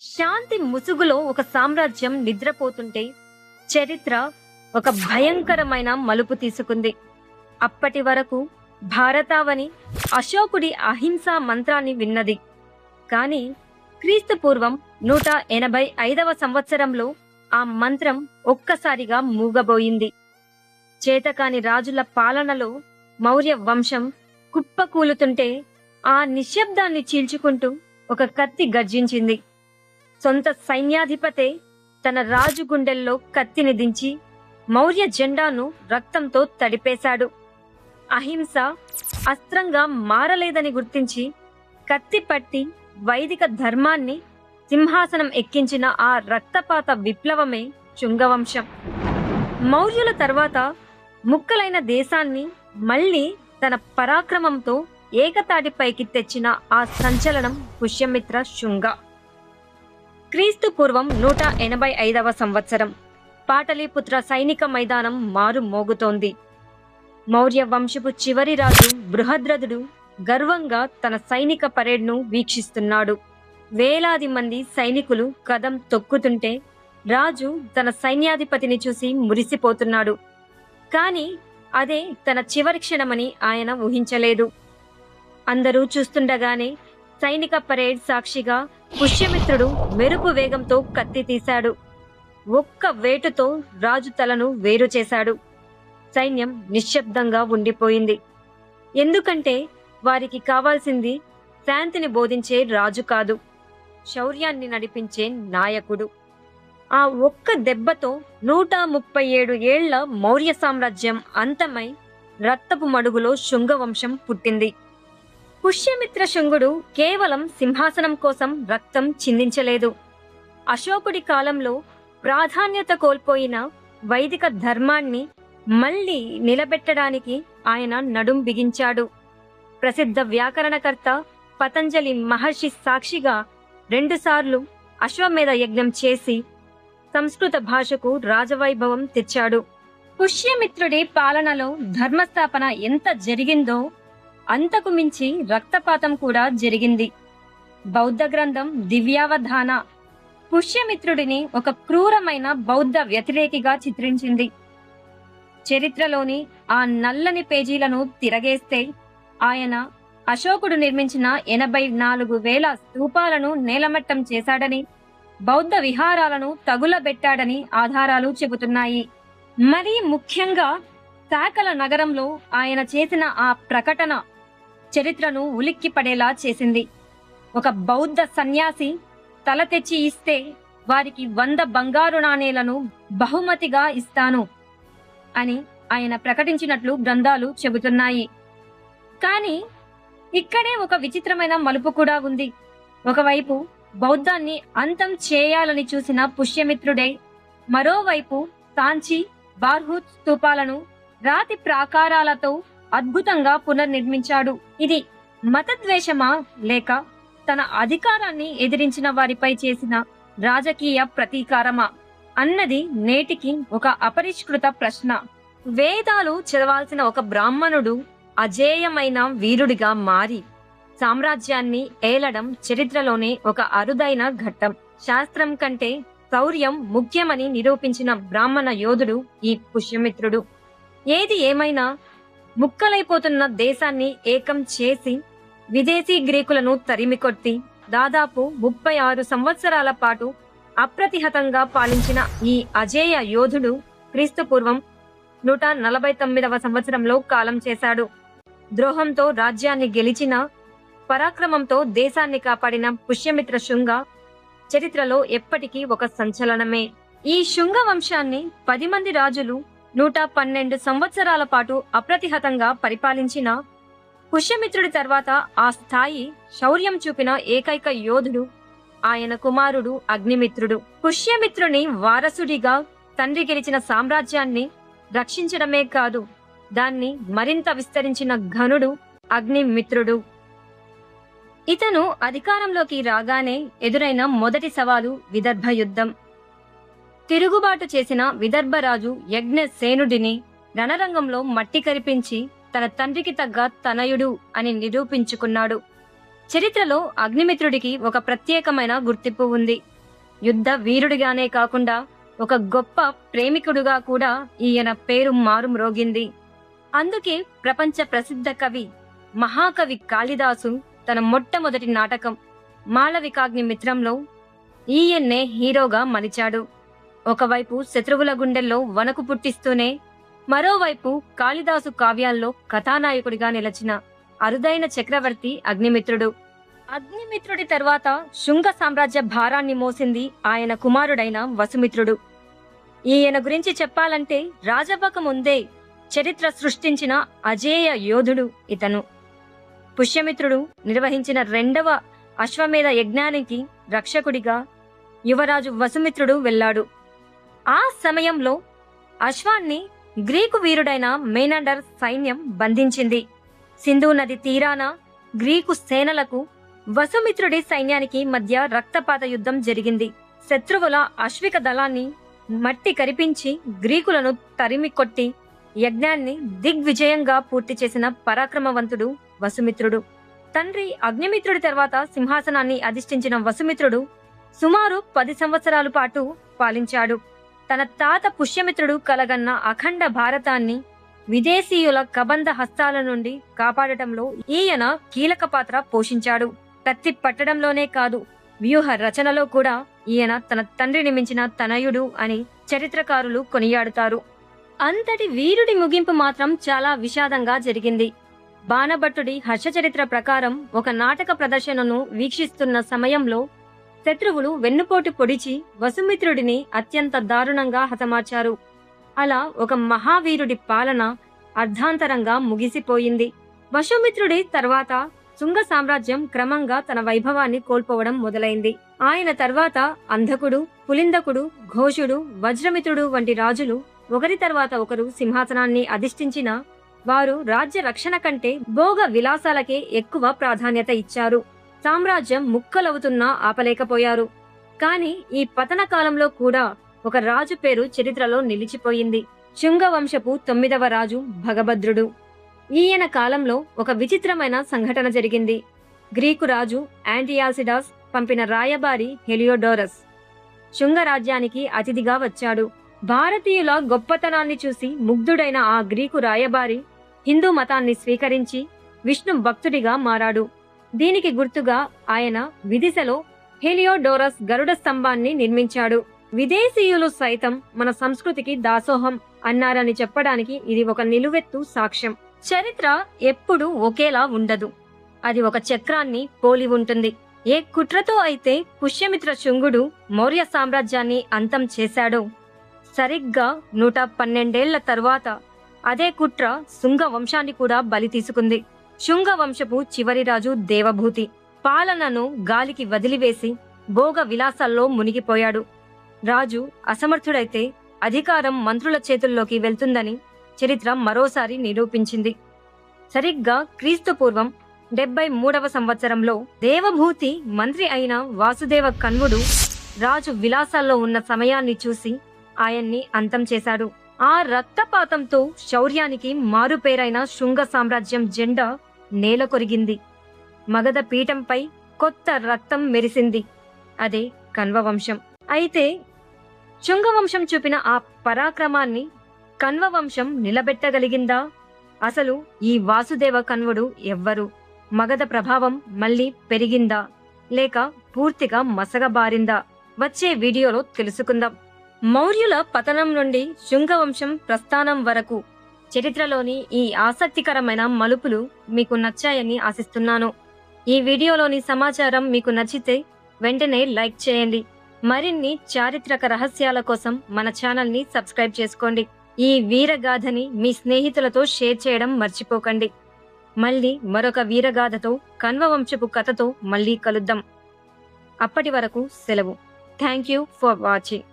శాంతి ముసుగులో ఒక సామ్రాజ్యం నిద్రపోతుంటే చరిత్ర ఒక భయంకరమైన మలుపు తీసుకుంది. అప్పటి వరకు భారతావని అశోకుడి అహింసా మంత్రాన్ని విన్నది. కాని క్రీస్తు పూర్వం 185వ సంవత్సరంలో ఆ మంత్రం ఒక్కసారిగా మూగబోయింది. చేతకాని రాజుల పాలనలో మౌర్య వంశం కుప్పకూలుతుంటే ఆ నిశ్శబ్దాన్ని చీల్చుకుంటూ ఒక కత్తి గర్జించింది. సొంత సైన్యాధిపతే తన రాజు గుండెల్లో కత్తిని దించి మౌర్య జెండాను రక్తంతో తడిపేశాడు. అహింస అస్త్రంగా మారలేదని గుర్తించి కత్తి పట్టి వైదిక ధర్మాన్ని సింహాసనం ఎక్కించిన ఆ రక్తపాత విప్లవమే శుంగవంశం. మౌర్యుల తర్వాత ముక్కలైన దేశాన్ని మళ్లీ తన పరాక్రమంతో ఏకతాటిపైకి తెచ్చిన ఆ సంచలనం పుష్యమిత్ర శుంగ. క్రీస్తు పూర్వం 185వ సంవత్సరం పాటలీపుత్ర సైనిక మైదానం మారు మోగుతోంది. మౌర్య వంశపు చివరి రాజు బృహద్రథుడు గర్వంగా తన సైనిక పరేడ్ను వీక్షిస్తున్నాడు. వేలాది మంది సైనికులు కదం తొక్కుతుంటే రాజు తన సైన్యాధిపతిని చూసి మురిసిపోతున్నాడు. కాని అదే తన చివరి క్షణమని ఆయన ఊహించలేదు. అందరూ చూస్తుండగానే సైనిక పరేడ్ సాక్షిగా పుష్యమిత్రుడు మెరుపు వేగంతో కత్తి తీశాడు. ఒక్క వేటుతో రాజు తలను వేరు చేశాడు. సైన్యం నిశ్శబ్దంగా ఉండిపోయింది. ఎందుకంటే వారికి కావాల్సింది శాంతిని బోధించే రాజు కాదు, శౌర్యాన్ని నడిపించే నాయకుడు. ఆ ఒక్క దెబ్బతో 137 ఏళ్ల మౌర్య సామ్రాజ్యం అంతమై రక్తపు మడుగులో శుంగవంశం పుట్టింది. పుష్యమిత్ర శుంగుడు కేవలం సింహాసనం కోసం రక్తం చిందించలేదు. అశోకుడి కాలంలో ప్రాధాన్యత కోల్పోయిన వైదిక ధర్మాన్ని మళ్లీ నిలబెట్టడానికి ఆయన నడుం బిగించాడు. ప్రసిద్ధ వ్యాకరణకర్త పతంజలి మహర్షి సాక్షిగా 2 సార్లు అశ్వమేధ యజ్ఞం చేసి సంస్కృత భాషకు రాజవైభవం తెచ్చాడు. పుష్యమిత్రుడి పాలనలో ధర్మస్థాపన ఎంత జరిగిందో అంతకు మించి రక్తపాతం కూడా జరిగింది. బౌద్ధ గ్రంథం దివ్యావధాన పుష్యమిత్రుడిని ఒక క్రూరమైన బౌద్ధ వ్యతిరేకిగా చిత్రించింది. చరిత్రలోని ఆ నల్లని పేజీలను తిరగేస్తే ఆయన అశోకుడు నిర్మించిన 84,000 స్తూపాలను నేలమట్టం చేశాడని, బౌద్ధ విహారాలను తగులబెట్టాడని ఆధారాలు చెబుతున్నాయి. మరీ ముఖ్యంగా శాకల నగరంలో ఆయన చేసిన ఆ ప్రకటన చరిత్రను ఉలిక్కిపడేలా చేసింది. ఒక బౌద్ధ సన్యాసి తల తెచ్చి ఇస్తే వారికి 100 బంగారు నాణేలను బహుమతిగా ఇస్తాను అని ఆయన ప్రకటించినట్లు గ్రంథాలు చెబుతున్నాయి. కానీ ఇక్కడే ఒక విచిత్రమైన మలుపు కూడా ఉంది. ఒకవైపు బౌద్ధాన్ని అంతం చేయాలని చూసిన పుష్యమిత్రుడే మరోవైపు సాంచి, బార్హుత్ స్తూపాలను రాతి ప్రాకారాలతో అద్భుతంగా పునర్నిర్మించాడు. ఇది మతద్వేషమా లేక తన అధికారాన్ని ఎదిరించిన వారిపై చేసిన రాజకీయ ప్రతీకారమా అన్నది నేటికి ఒక అపరిష్కృత ప్రశ్న. వేదాలు చదవాల్సిన ఒక బ్రాహ్మణుడు అజేయమైన వీరుడిగా మారి సామ్రాజ్యాన్ని ఏలడం చరిత్రలోనే ఒక అరుదైన ఘట్టం. శాస్త్రం కంటే శౌర్యం ముఖ్యమని నిరూపించిన బ్రాహ్మణ యోధుడు ఈ పుష్యమిత్రుడు. ఏది ఏమైనా ముక్కలైపోతున్న దేశాన్ని ఏకం చేసి విదేశీ గ్రీకులను తరిమికొట్టి దాదాపు 36 సంవత్సరాల పాటు అప్రతిహతంగా పాలించిన ఈ అజేయ యోధుడు క్రీస్తు పూర్వం 149వ సంవత్సరంలో కాలం చేశాడు. ద్రోహంతో రాజ్యాన్ని గెలిచిన, పరాక్రమంతో దేశాన్ని కాపాడిన పుష్యమిత్ర శుంగ చరిత్రలో ఎప్పటికీ ఒక సంచలనమే. ఈ శుంగ వంశాన్ని 10 మంది రాజులు 112 సంవత్సరాల పాటు అప్రతిహతంగా పరిపాలించిన పుష్యమిత్రుడి తర్వాత ఆ స్థాయి శౌర్యం చూపిన ఏకైక యోధుడు ఆయన కుమారుడు అగ్నిమిత్రుడు. పుష్యమిత్రుని వారసుడిగా తండ్రి గెలిచిన సామ్రాజ్యాన్ని రక్షించడమే కాదు, దాన్ని మరింత విస్తరించిన ఘనుడు అగ్నిమిత్రుడు. ఇతను అధికారంలోకి రాగానే ఎదురైన మొదటి సవాలు విదర్భ యుద్ధం. తిరుగుబాటు చేసిన విదర్భరాజు యజ్ఞసేనుడిని రణరంగంలో మట్టి కరిపించి తన తండ్రికి తగ్గ తనయుడు అని నిరూపించుకున్నాడు. చరిత్రలో అగ్నిమిత్రుడికి ఒక ప్రత్యేకమైన గుర్తింపు ఉంది. యుద్ధ వీరుడిగానే కాకుండా ఒక గొప్ప ప్రేమికుడుగా కూడా ఈయన పేరు మారుమ్రోగింది. అందుకే ప్రపంచ ప్రసిద్ధ కవి మహాకవి కాళిదాసు తన మొట్టమొదటి నాటకం మాళవికాగ్నిమిత్రంలో ఈయన్నే హీరోగా మలిచాడు. ఒకవైపు శత్రువుల గుండెల్లో వణకు పుట్టిస్తూనే మరోవైపు కాళిదాసు కావ్యాల్లో కథానాయకుడిగా నిలిచిన అరుదైన చక్రవర్తి అగ్నిమిత్రుడు. అగ్నిమిత్రుడి తర్వాత శుంగ సామ్రాజ్య భారాన్ని మోసింది ఆయన కుమారుడైన వసుమిత్రుడు. ఈయన గురించి చెప్పాలంటే రాజవ్వక ముందే చరిత్ర సృష్టించిన అజేయ యోధుడు ఇతను. పుష్యమిత్రుడు నిర్వహించిన 2వ అశ్వమేధ యజ్ఞానికి రక్షకుడిగా యువరాజు వసుమిత్రుడు వెళ్ళాడు. ఆ సమయంలో అశ్వాన్ని గ్రీకు వీరుడైన మేనాండర్ సైన్యం బంధించింది. సింధు నది తీరాన గ్రీకు సేనలకు వసుమిత్రుడి సైన్యానికి మధ్య రక్తపాత యుద్ధం జరిగింది. శత్రువుల అశ్విక దళాన్ని మట్టి కరిపించి గ్రీకులను తరిమి కొట్టి యజ్ఞాన్ని దిగ్విజయంగా పూర్తి చేసిన పరాక్రమవంతుడు వసుమిత్రుడు. తండ్రి అగ్నిమిత్రుడి తర్వాత సింహాసనాన్ని అధిష్ఠించిన వసుమిత్రుడు సుమారు 10 సంవత్సరాల పాటు పాలించాడు. తన తాత పుష్యమిత్రుడు కలగన్న అఖండ భారతాన్ని విదేశీయుల కబంధ హస్తాల నుండి కాపాడటంలో ఈయన కీలక పాత్ర పోషించాడు. కత్తి పట్టడంలోనే కాదు, వ్యూహ రచనలో కూడా ఈయన తన తండ్రిని మించిన తనయుడు అని చరిత్రకారులు కొనియాడుతారు. అంతటి వీరుడి ముగింపు మాత్రం చాలా విషాదంగా జరిగింది. బాణభట్టుడి హర్షచరిత్ర ప్రకారం ఒక నాటక ప్రదర్శనను వీక్షిస్తున్న సమయంలో శత్రువులు వెన్నుపోటు పొడిచి వసుమిత్రుడిని అత్యంత దారుణంగా హతమార్చారు. అలా ఒక మహావీరుడి పాలన అర్ధాంతరంగా ముగిసిపోయింది. వసుమిత్రుడి తర్వాత శుంగ సామ్రాజ్యం క్రమంగా తన వైభవాన్ని కోల్పోవడం మొదలైంది. ఆయన తర్వాత అంధకుడు, పులిందకుడు, ఘోషుడు, వజ్రమిత్రుడు వంటి రాజులు ఒకరి తర్వాత ఒకరు సింహాసనాన్ని అధిష్ఠించిన వారు రాజ్య రక్షణ కంటే భోగ విలాసాలకే ఎక్కువ ప్రాధాన్యత ఇచ్చారు. సామ్రాజ్యం ముక్కలవుతున్నా ఆపలేకపోయారు. కాని ఈ పతన కాలంలో కూడా ఒక రాజు పేరు చరిత్రలో నిలిచిపోయింది. శుంగ వంశపు 9వ రాజు భగభద్రుడు. ఈయన కాలంలో ఒక విచిత్రమైన సంఘటన జరిగింది. గ్రీకు రాజు యాంటియాసిడాస్ పంపిన రాయబారి హెలియోడోరస్ శుంగ రాజ్యానికి అతిథిగా వచ్చాడు. భారతీయుల గొప్పతనాన్ని చూసి ముగ్ధుడైన ఆ గ్రీకు రాయబారి హిందూ మతాన్ని స్వీకరించి విష్ణు భక్తుడిగా మారాడు. దీనికి గుర్తుగా ఆయన విదిశలో హెలియోడోరస్ గరుడ స్తంభాన్ని నిర్మించాడు. విదేశీయులు సైతం మన సంస్కృతికి దాసోహం అన్నారని చెప్పడానికి ఇది ఒక నిలువెత్తు సాక్ష్యం. చరిత్ర ఎప్పుడూ ఒకేలా ఉండదు. అది ఒక చక్రాన్ని పోలి ఉంటుంది. ఏ కుట్రతో అయితే పుష్యమిత్ర శుంగుడు మౌర్య సామ్రాజ్యాన్ని అంతం చేశాడో, సరిగ్గా 112 తరువాత అదే కుట్ర శుంగ వంశాన్ని కూడా బలి తీసుకుంది. శుంగ వంశపు చివరి రాజు దేవభూతి పాలనను గాలికి వదిలివేసి భోగ విలాసాల్లో మునిగిపోయాడు. రాజు అసమర్థుడైతే అధికారం మంత్రుల చేతుల్లోకి వెళ్తుందని చరిత్ర మరోసారి నిరూపించింది. సరిగ్గా క్రీస్తు పూర్వం 73వ సంవత్సరంలో దేవభూతి మంత్రి అయిన వాసుదేవ కన్వుడు రాజు విలాసాల్లో ఉన్న సమయాన్ని చూసి ఆయన్ని అంతం చేశాడు. ఆ రక్తపాతంతో శౌర్యానికి మారుపేరైన శుంగ సామ్రాజ్యం జెండా నేల కొరిగింది. మగధ పీఠంపై కొత్త రక్తం మెరిసింది. అదే కన్వ వంశం. అయితే శుంగవంశం చూపిన ఆ పరాక్రమాన్ని కన్వ వంశం నిలబెట్టగలిగిందా? అసలు ఈ వాసుదేవ కన్వుడు ఎవ్వరు? మగధ ప్రభావం మళ్ళీ పెరిగిందా లేక పూర్తిగా మసగబారిందా? వచ్చే వీడియోలో తెలుసుకుందాం. మౌర్యుల పతనం నుండి శుంగవంశం ప్రస్థానం వరకు చరిత్రలోని ఈ ఆసక్తికరమైన మలుపులు మీకు నచ్చాయని ఆశిస్తున్నాను. ఈ వీడియోలోని సమాచారం మీకు నచ్చితే వెంటనే లైక్ చేయండి. మరిన్ని చారిత్రక రహస్యాల కోసం మన ఛానల్ని సబ్స్క్రైబ్ చేసుకోండి. ఈ వీరగాథని మీ స్నేహితులతో షేర్ చేయడం మర్చిపోకండి. మళ్ళీ మరొక వీరగాథతో కన్వవంశపు కథతో మళ్ళీ కలుద్దాం. అప్పటి వరకు సెలవు. Thank you for watching.